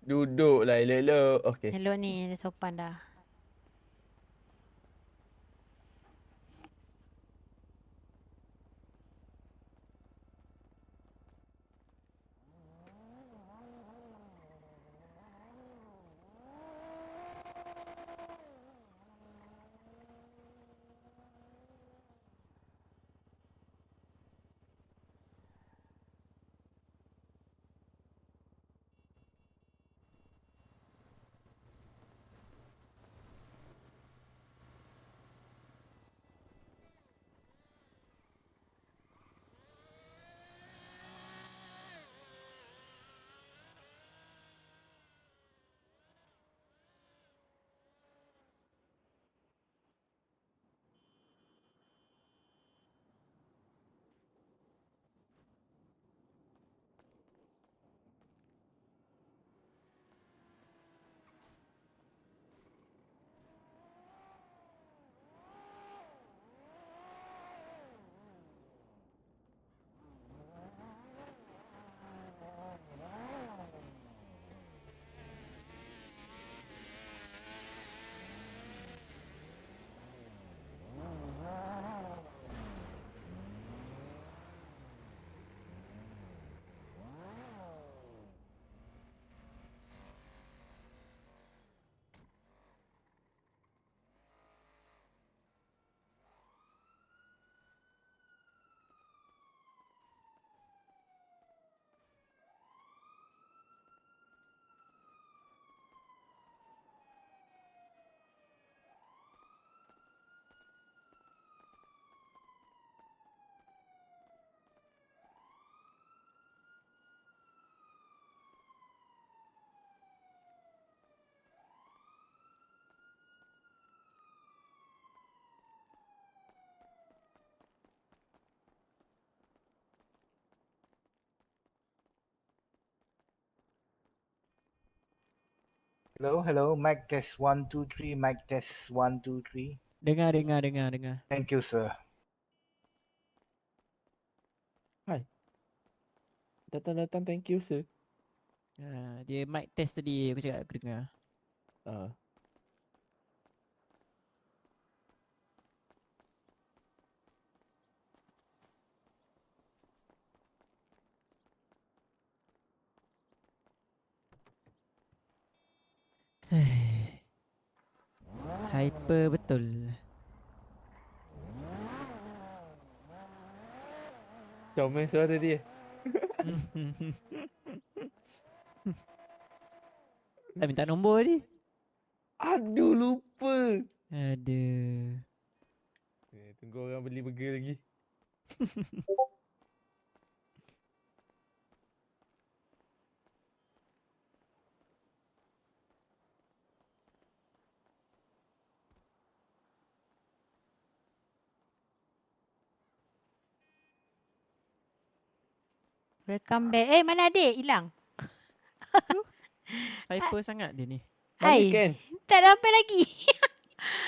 Duduk lah elok-elok. Okay. Elok ni dia sopan dah. Hello. Mic test 1 2 3. Mic test 1 2 3. Dengar. Thank you, sir. Hai. Datang, thank you sir. Dia mic test tadi aku cakap aku dengar. Ah. Hyper betul. Comel suara dia. Tak minta nombor ni. Aduh, lupa. Aduh. Tunggu orang beli burger lagi. Welcome back. Mana adik? Hilang. Hyper sangat dia ni. Balik Ai, kan? tak sampai lagi.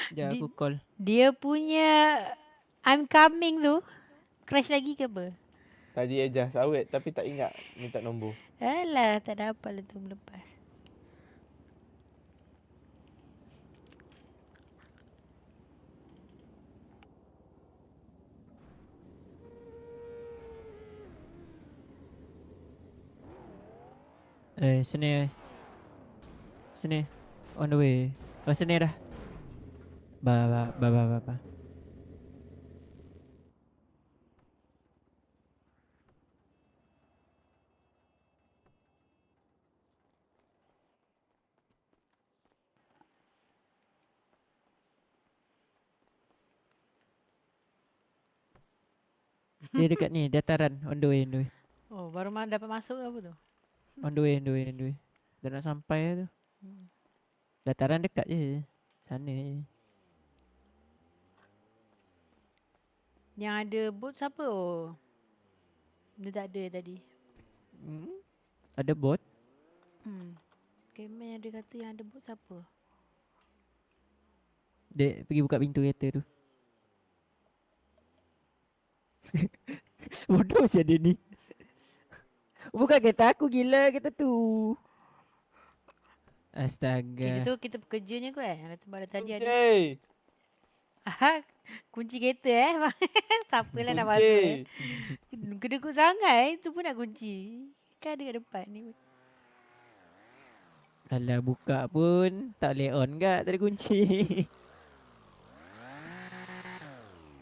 Sekejap aku call. Dia punya I'm coming tu crash lagi ke apa? Tadi adjust awet tapi tak ingat minta nombor. Alah, tak dapat lah tu lepas. Sini. On the way. Oh, sini dah. Ba. Dia dekat ni, dataran. On the way. Oh, baru dapat masuk ke apa tu? On the way. Dah nak sampai dah tu. Dataran dekat je. Sana je. Yang ada bot siapa? Oh. Dia tak ada tadi. Ada bot. Kemen ada kata yang ada bot siapa? Dia pergi buka pintu kereta tu. Bodoh siapa dia ni. Bukan kereta aku, gila kereta tu. Astaga. Kita pekerjanya kot Yang baru tadi ada. Kunci kereta Siapa lah nak masuk Kedekut sangat tu pun nak kunci. Kan ada kat depan ni. Alah, buka pun tak boleh on kat, tak ada kunci.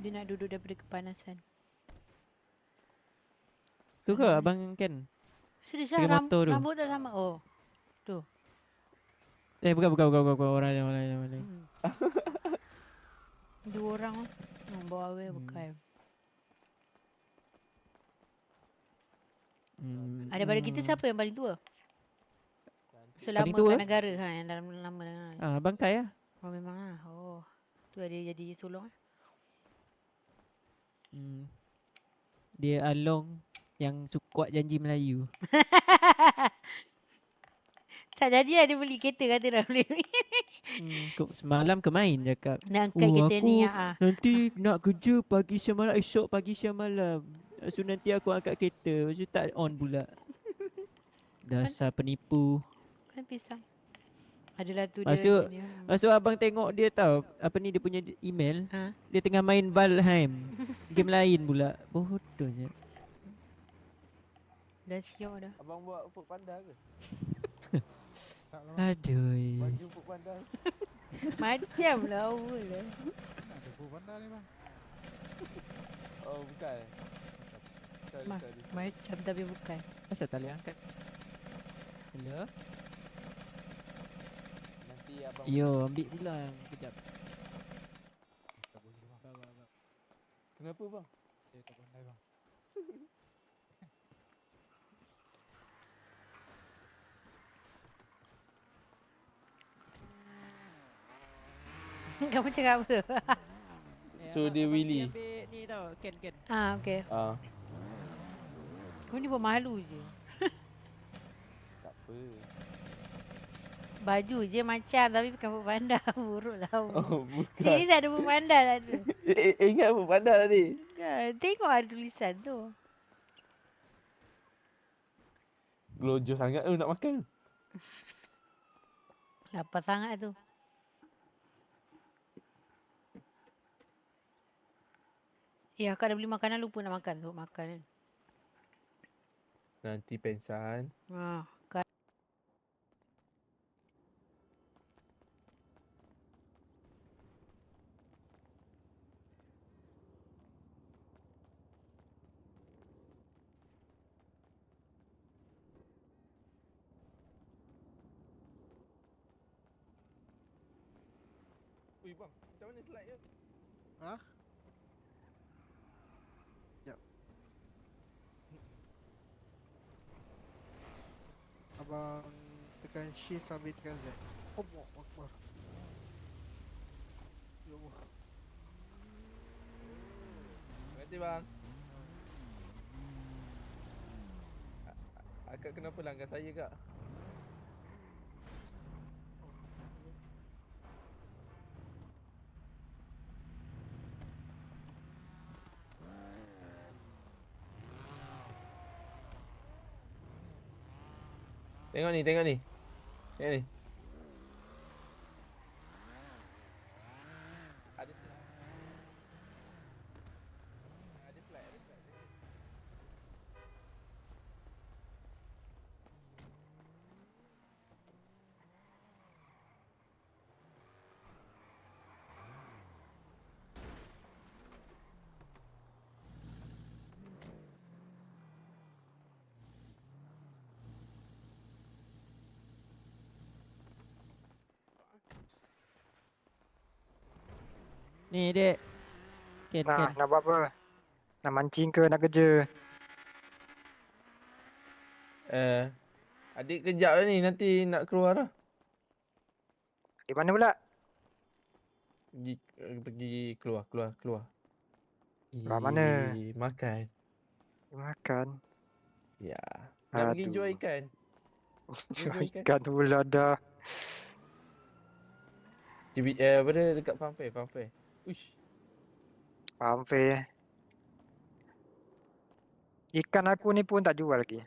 Dia nak duduk daripada kepanasan. Tu ke abang Ken? Serius Pakai lah motor tu. rambut tak sama. Oh tu. Bukan orang lain. Dua orang bawa awal bukan. Ada pada kita siapa yang paling tua? Selama tua? kat negara yang dalam lama. Abang Kai lah. Oh memang lah. Oh. Tu dia jadi sulung Dia Along yang kuat janji Melayu. Tak jadi lah dia beli kereta kata dah boleh. Semalam main cakap. Nak angkat kereta aku ni nanti nak kerja pagi siang malam, esok pagi siang malam. So nanti aku angkat kereta, lepas tu tak on pula. Dasar penipu. Kan pisang. Adalah tu Lepas dia. tu abang tengok dia tahu apa ni dia punya email. Dia tengah main Valheim. Game lain pula. Bodoh je. Dah siap dah. Abang buat food panda ke? Aduh. Baju food panda. Macam lah awal lah. Ada food panda ni bang. Oh bukan. Sorry. Macam tapi bukan. Asal tak boleh angkat? Hello? Nanti abang Yo, ambil pula. Kejap. Tak boleh bang. Kenapa bang? Saya tak pandai bang. Kamu cakap apa? So dia Willy. Ambil ni tau, Ken. Okay. Kau ni buat malu je. Tak apa. Baju je macam tapi bukan food panda. Buruk lah. Oh, bukan. Sini tak ada food panda tak ada. Ingat apa pandai tadi? Kan, tengok ada tulisan tu. Gelojoh sangat tu nak makan. Lapar sangat tu. Ya, akak dah beli makanan lupa nak makan tu. Makan kan. Nanti pensan. Ha, kan. Ui bang, macam mana slide dia? Ha? Sekejap. Abang tekan shift sambil tekan Z. Allah Akbar. Ya Allah. Terima kasih bang. Akak kenapa langgar saya kak? Tengok ni, tengok ni. Tengok ni. Ada slide. Ada slide, ada slide. Ni dek. Ken, Ken. Nak buat apa? Nak mancing ke nak kerja? Adik kejap lah ni, nanti nak keluar lah. Di mana pula? Pergi keluar. Keluar mana? Pergi makan. Makan. Ya. Nak pergi Aduh. jual ikan. Jual Jual ikan. ikan pula dah. Apa dia dekat farm fair. Uish. Faham fair. Ikan aku ni pun tak jual lagi.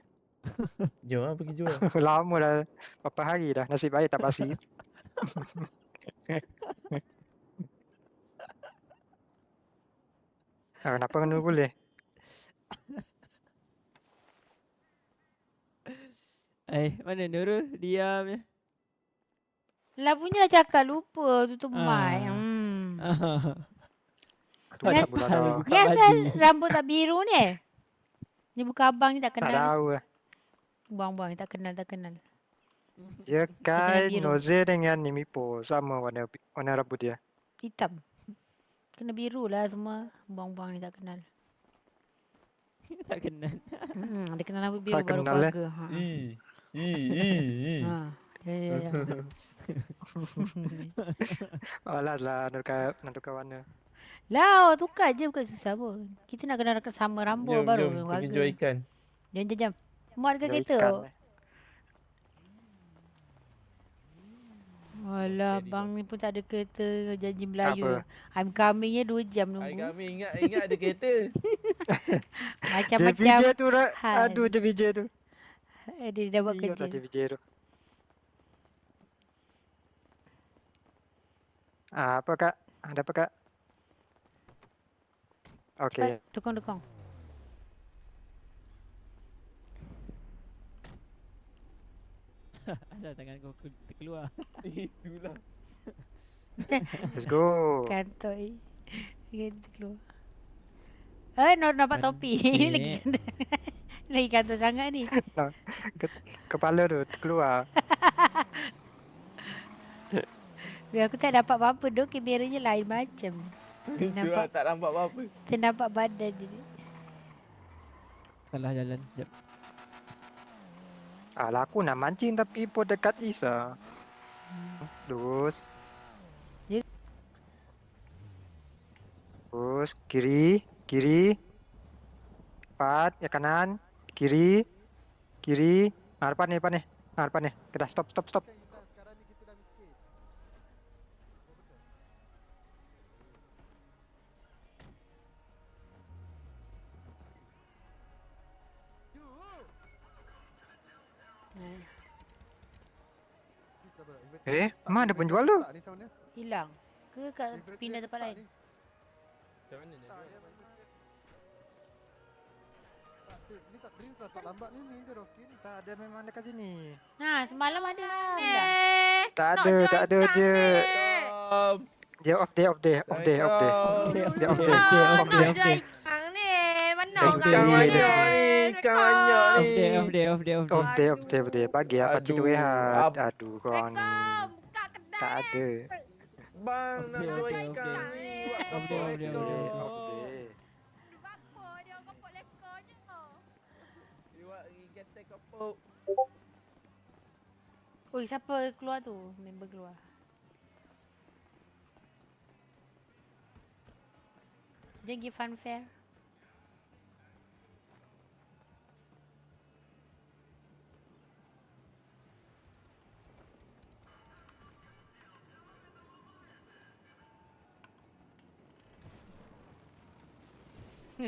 Jom lah pergi jual. Lama dah. Berapa hari dah. Nasib baik tak basi. Kenapa kena boleh? Mana Nurul? Diam je. Lah punya dah cakap lupa tutup mic. Tak Biasa, pula dah. buka biasa baju. rambut tak biru ni. Ni bukan abang ni tak Tak kenal. tahu lah. Buang-buang tak kenal. Dia kain biru. Noze dengan Nimipo. Sama warna rambut dia. Hitam. Kena biru lah semua. Buang-buang ni tak kenal. Tak kenal. Dia kenal rambut biru Tak baru kenal, keluarga. Ha. Ih. Ya. Alas lah nak tukar warna. Lah, tukar je bukan susah pun. Kita nak kena sama rambut Jom, baru pergi keluarga. jual ikan. Jom. Muat ke Jual kereta? ikan. Alah, Steady, bang boss. ni pun tak ada kereta janji Tak Melayu. apa. I'm coming-nya 2 jam Hai nunggu. kami ingat ada kereta. Macam-macam JVJ tu dah. hal. Aduh JVJ tu. Dia dah buat Ingat kerja. tak JVJ tu. Apa kak? Ada apa kak? Okey. Dukung. Asal tangan kau terkeluar. Itulah. Let's go. Kantoi. Kita keluar. Nampak topi. Ini lagi Ni. kantoi. Lagi kantoi sangat ni. Kepala tu terkeluar. Biar aku tak dapat apa-apa dok. Kameranya lain macam. Itulah tak nampak apa-apa. Saya nampak badan dia. Salah jalan. Sekejap. Alah aku nak mancing tapi pun dekat Isa. Terus. Ya. Terus kiri. Empat, ya kanan. Kiri. Depan ni. Depan ni. Kita stop. Mana penjual tu? Hilang. Ke kat pindah tempat lain? Macam mana nak jual? Tak ada, memang dekat sini. Ha, semalam ada. Hilang. Tak ada je. Tom. Dia off day. Tom. Dia off day. Ikan banyak ni. Ikan banyak ni. Off day. Bagi apa Aduh, tidur rehat. ab- Aduh, korang ni. Tak ada. Bang nak jual ikan ni. Buat kapal Off day. ekor. Off day. Iwak pergi ketek kapal. Oi, siapa keluar tu? Member keluar. Dia pergi fun fair.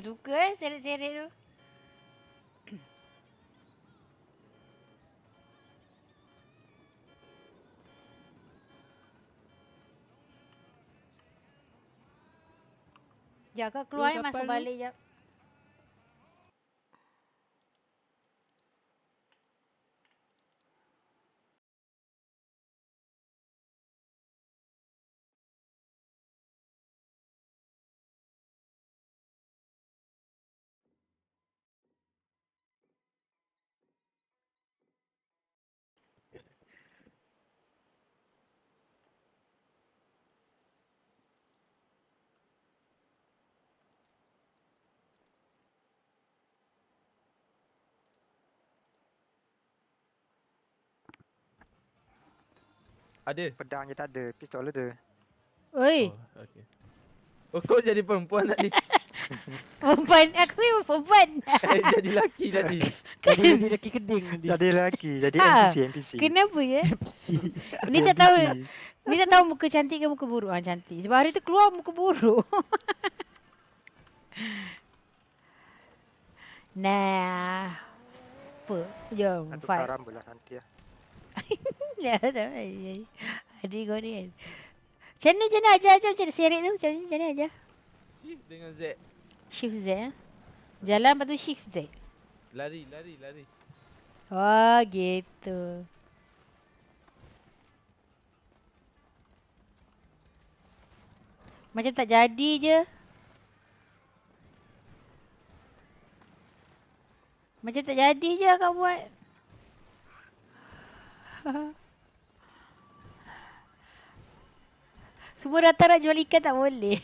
Suka seret-seret tu. Jap, kau keluar Tu masuk kapal tu. balik jap. Ada. Pedang je tak ada. Pistol ada. Oi, Oh, okey. Oh, kau jadi perempuan tadi. perempuan. Aku memang perempuan. Jadi lelaki tadi. Jadi lelaki keding nanti. Jadi lelaki. Jadi Ah, NPC. Kenapa ya? Si. Ni tak tahu. Ni tak tahu muka cantik ke muka buruk. Cantik. Sebab hari tu keluar muka buruk. Nah. Apa? Jom, Satu fight. karam belah nanti lah. Ya, tak. Adik kau ni kan. Macam mana ajar macam seret tu? Macam mana ajar? Shift dengan Z. Shift Z eh? Jalan lepas tu shift Z. Lari. Oh, gitu. Macam tak jadi je. Macam tak jadi je kau buat. Semua datang nak jual ikan tak boleh.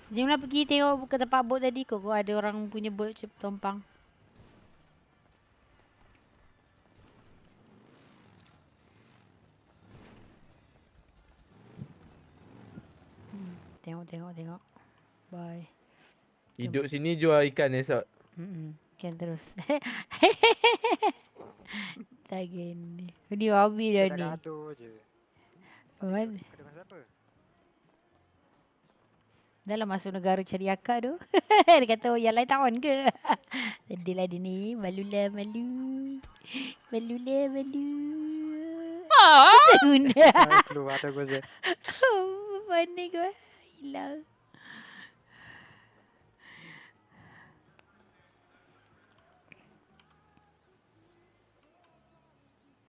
Jomlah pergi tengok ke tempat bot tadi. Kau ada orang punya bot tumpang. Tengok. Bye. Hidup sini jual ikan esok. Kan terus. Tak gini. Ni hobi dah ni. Dah gaduh je. Mana? Kau dengan siapa? Dah lah masuk negara cari akak tu. Dia kata, oh yang lain tak on ke? Sedih lah dia ni. Malu. Tak guna. Keluar tu kau je. Mana kau? Hilang.